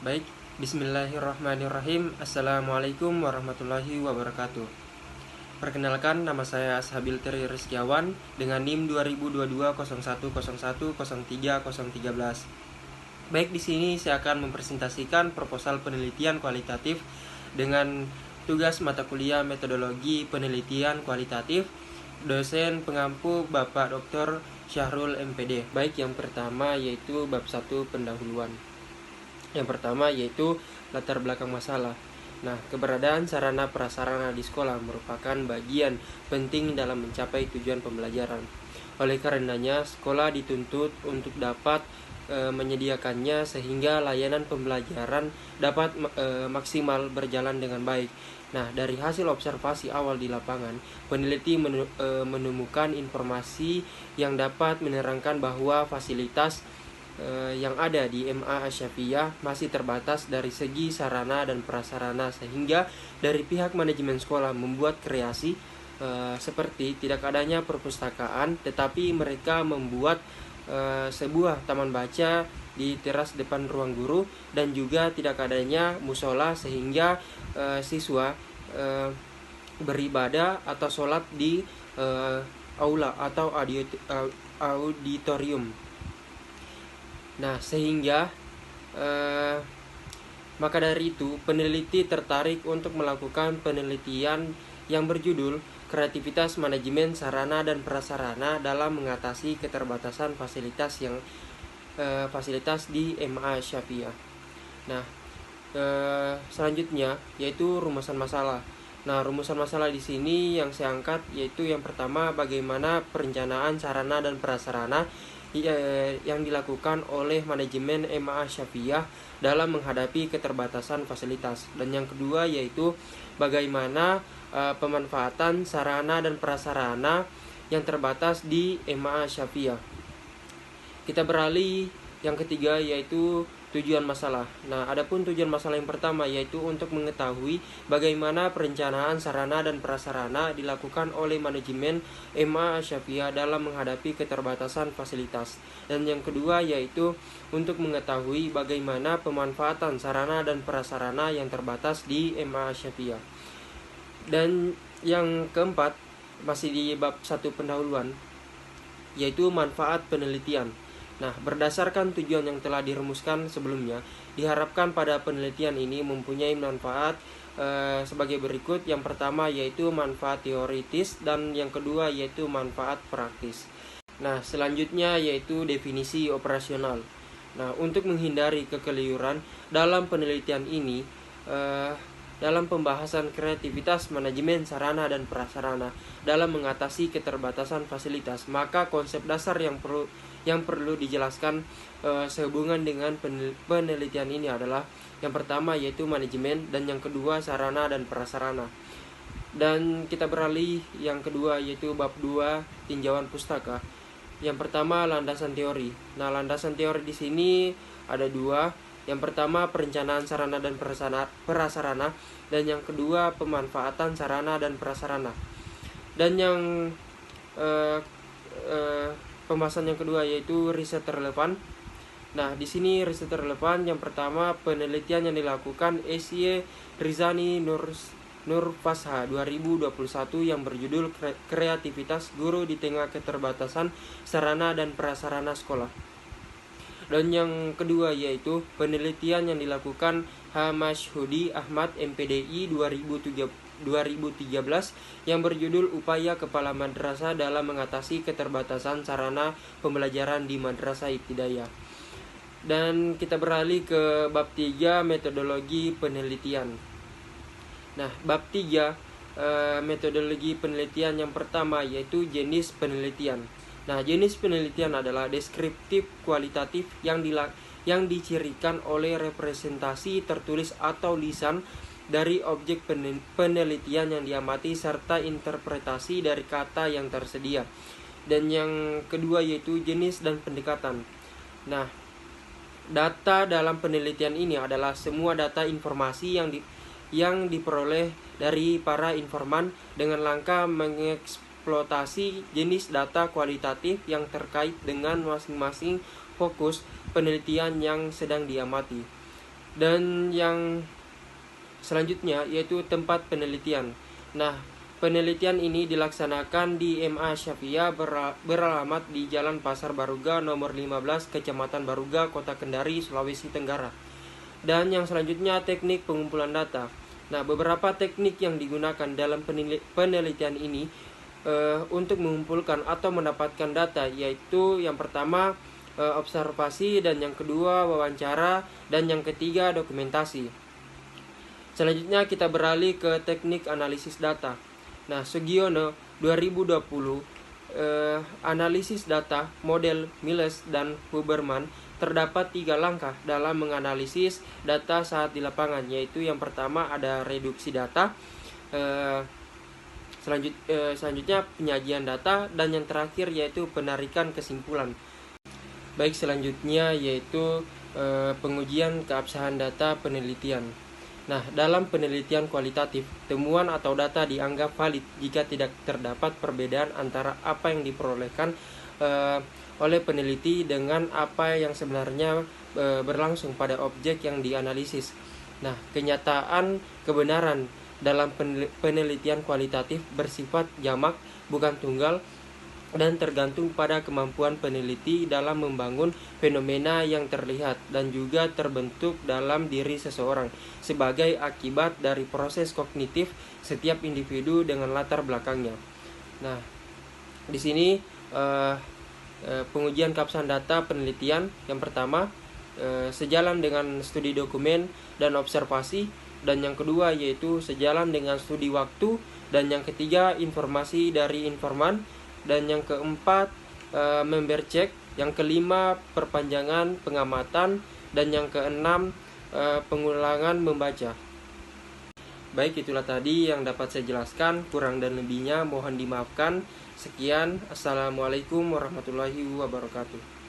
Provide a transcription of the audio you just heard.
Baik, bismillahirrahmanirrahim. Assalamualaikum warahmatullahi wabarakatuh. Perkenalkan, nama saya Ashabil Tri Rizkiawan dengan NIM 2022 01010313. Baik, di sini saya akan mempresentasikan proposal penelitian kualitatif dengan tugas mata kuliah metodologi penelitian kualitatif dosen pengampu Bapak Dr. Syahrul MPD. Baik, yang pertama yaitu bab 1 pendahuluan. Yang pertama yaitu latar belakang masalah. Nah, keberadaan sarana prasarana di sekolah merupakan bagian penting dalam mencapai tujuan pembelajaran. Oleh karenanya, sekolah dituntut untuk dapat menyediakannya sehingga layanan pembelajaran dapat maksimal berjalan dengan baik. Nah, dari hasil observasi awal di lapangan, peneliti menemukan informasi yang dapat menerangkan bahwa fasilitas yang ada di MA Asy-Syafiyah masih terbatas dari segi sarana dan prasarana, sehingga dari pihak manajemen sekolah membuat kreasi seperti tidak adanya perpustakaan, tetapi mereka membuat sebuah taman baca di teras depan ruang guru, dan juga tidak adanya musola sehingga siswa beribadah atau sholat di aula atau auditorium. Nah, sehingga maka dari itu peneliti tertarik untuk melakukan penelitian yang berjudul Kreativitas Manajemen Sarana dan Prasarana dalam mengatasi keterbatasan fasilitas di MA Asy-Syafiyah. Nah, selanjutnya yaitu rumusan masalah. Nah, rumusan masalah di sini yang saya angkat yaitu yang pertama, bagaimana perencanaan sarana dan prasarana yang dilakukan oleh manajemen MA Asy-Syafiyah dalam menghadapi keterbatasan fasilitas. Dan yang kedua yaitu bagaimana pemanfaatan sarana dan prasarana yang terbatas di MA Asy-Syafiyah. Kita beralih yang ketiga yaitu tujuan masalah. Nah, adapun tujuan masalah yang pertama yaitu untuk mengetahui bagaimana perencanaan sarana dan prasarana dilakukan oleh manajemen MA Asy-Syafiyah dalam menghadapi keterbatasan fasilitas. Dan yang kedua yaitu untuk mengetahui bagaimana pemanfaatan sarana dan prasarana yang terbatas di MA Asy-Syafiyah. Dan yang keempat masih di bab 1 pendahuluan yaitu manfaat penelitian. Nah, berdasarkan tujuan yang telah dirumuskan sebelumnya, diharapkan pada penelitian ini mempunyai manfaat sebagai berikut. Yang pertama yaitu manfaat teoritis, dan yang kedua yaitu manfaat praktis. Nah, selanjutnya yaitu definisi operasional. Nah, untuk menghindari kekeliruan dalam penelitian ini, dalam pembahasan kreativitas manajemen sarana dan prasarana dalam mengatasi keterbatasan fasilitas, maka konsep dasar yang perlu dijelaskan sehubungan dengan penelitian ini adalah yang pertama yaitu manajemen, dan yang kedua sarana dan prasarana. Dan kita beralih yang kedua yaitu bab 2 tinjauan pustaka. Yang pertama landasan teori. Nah, landasan teori di sini ada dua. Yang pertama perencanaan sarana dan prasarana, dan yang kedua pemanfaatan sarana dan prasarana. Dan yang pembahasan yang kedua yaitu riset relevan. Nah, di sini riset relevan yang pertama penelitian yang dilakukan SY Rizani Nurfasha 2021 yang berjudul Kreativitas Guru di Tengah Keterbatasan Sarana dan Prasarana Sekolah. Dan yang kedua yaitu penelitian yang dilakukan Hamasyhudi Ahmad MPDI 2013 yang berjudul Upaya Kepala Madrasah dalam Mengatasi Keterbatasan Sarana Pembelajaran di Madrasah Ibtidaiyah. Dan kita beralih ke bab 3 metodologi penelitian. Nah, bab 3 metodologi penelitian yang pertama yaitu jenis penelitian. Nah, jenis penelitian adalah deskriptif kualitatif yang dicirikan oleh representasi tertulis atau lisan dari objek penelitian yang diamati serta interpretasi dari kata yang tersedia. Dan yang kedua yaitu jenis dan pendekatan. Nah, data dalam penelitian ini adalah semua data informasi yang diperoleh dari para informan dengan langkah eksploitasi jenis data kualitatif yang terkait dengan masing-masing fokus penelitian yang sedang diamati. Dan yang selanjutnya yaitu tempat penelitian. Nah, penelitian ini dilaksanakan di MA Syafia beralamat di Jalan Pasar Baruga nomor 15, Kecamatan Baruga, Kota Kendari, Sulawesi Tenggara. Dan yang selanjutnya teknik pengumpulan data. Nah, beberapa teknik yang digunakan dalam penelitian ini untuk mengumpulkan atau mendapatkan data, yaitu yang pertama observasi, dan yang kedua wawancara, dan yang ketiga dokumentasi. Selanjutnya kita beralih ke teknik analisis data. Nah, Sugiono 2020 analisis data model Miles dan Huberman, terdapat 3 langkah dalam menganalisis data saat di lapangan, yaitu yang pertama ada reduksi data, selanjutnya penyajian data, dan yang terakhir yaitu penarikan kesimpulan. Baik, selanjutnya yaitu pengujian keabsahan data penelitian. Nah, dalam penelitian kualitatif, temuan atau data dianggap valid jika tidak terdapat perbedaan antara apa yang diperolehkan oleh peneliti dengan apa yang sebenarnya berlangsung pada objek yang dianalisis. Nah, kenyataan kebenaran dalam penelitian kualitatif bersifat jamak, bukan tunggal, dan tergantung pada kemampuan peneliti dalam membangun fenomena yang terlihat dan juga terbentuk dalam diri seseorang sebagai akibat dari proses kognitif setiap individu dengan latar belakangnya. Nah, di sini pengujian keabsahan data penelitian yang pertama sejalan dengan studi dokumen dan observasi, dan yang kedua yaitu sejalan dengan studi waktu, dan yang ketiga informasi dari informan, dan yang keempat member check, yang kelima perpanjangan pengamatan, dan yang keenam pengulangan membaca. Baik, itulah tadi yang dapat saya jelaskan, kurang dan lebihnya mohon dimaafkan. Sekian, assalamualaikum warahmatullahi wabarakatuh.